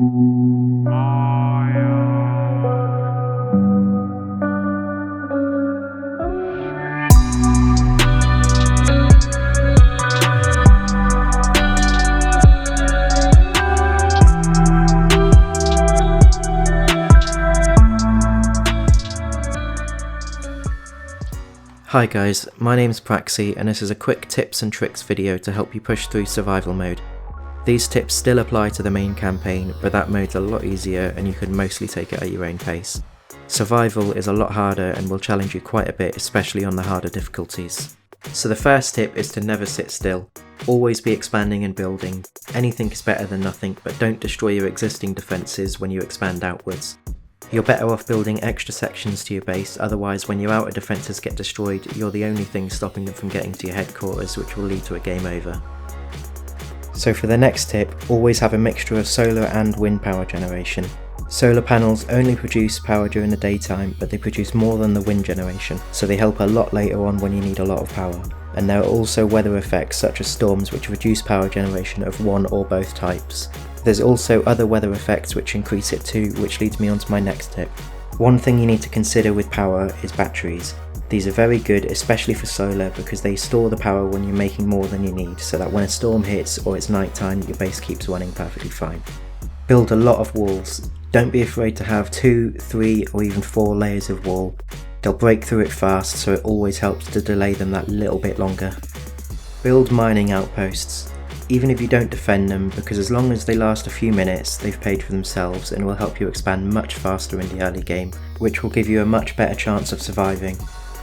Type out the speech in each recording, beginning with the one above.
Hi guys, my name's Praxi and this is a quick tips and tricks video to help you push through survival mode. These tips still apply to the main campaign, but that mode's a lot easier and you can mostly take it at your own pace. Survival is a lot harder and will challenge you quite a bit, especially on the harder difficulties. So the first tip is to never sit still. Always be expanding and building. Anything is better than nothing, but don't destroy your existing defences when you expand outwards. You're better off building extra sections to your base, otherwise when your outer defences get destroyed, you're the only thing stopping them from getting to your headquarters, which will lead to a game over. So for the next tip, always have a mixture of solar and wind power generation. Solar panels only produce power during the daytime, but they produce more than the wind generation, so they help a lot later on when you need a lot of power. And there are also weather effects such as storms which reduce power generation of one or both types. There's also other weather effects which increase it too, which leads me on to my next tip. One thing you need to consider with power is batteries. These are very good, especially for solar, because they store the power when you're making more than you need, so that when a storm hits or it's nighttime, your base keeps running perfectly fine. Build a lot of walls. Don't be afraid to have 2, 3 or even 4 layers of wall. They'll break through it fast, so it always helps to delay them that little bit longer. Build mining outposts. Even if you don't defend them, because as long as they last a few minutes, they've paid for themselves and will help you expand much faster in the early game, which will give you a much better chance of surviving.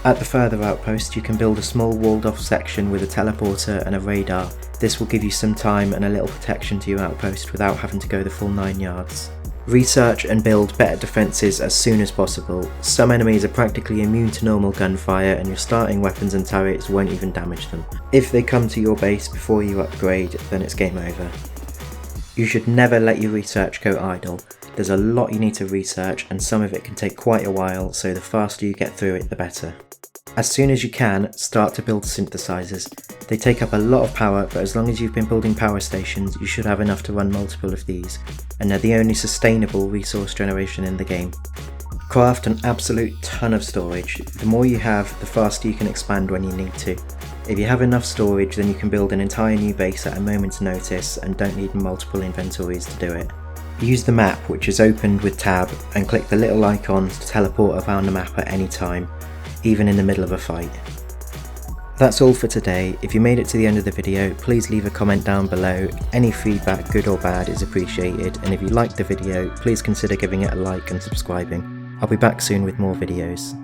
At the further outpost, you can build a small walled off section with a teleporter and a radar. This will give you some time and a little protection to your outpost without having to go the full 9 yards. Research and build better defences as soon as possible. Some enemies are practically immune to normal gunfire and your starting weapons and turrets won't even damage them. If they come to your base before you upgrade, then it's game over. You should never let your research go idle. There's a lot you need to research and some of it can take quite a while, so the faster you get through it the better. As soon as you can, start to build synthesizers. They take up a lot of power, but as long as you've been building power stations, you should have enough to run multiple of these, and they're the only sustainable resource generation in the game. Craft an absolute ton of storage. The more you have, the faster you can expand when you need to. If you have enough storage, then you can build an entire new base at a moment's notice and don't need multiple inventories to do it. Use the map, which is opened with tab, and click the little icons to teleport around the map at any time, even in the middle of a fight. That's all for today. If you made it to the end of the video, please leave a comment down below. Any feedback, good or bad, is appreciated, and if you liked the video, please consider giving it a like and subscribing. I'll be back soon with more videos.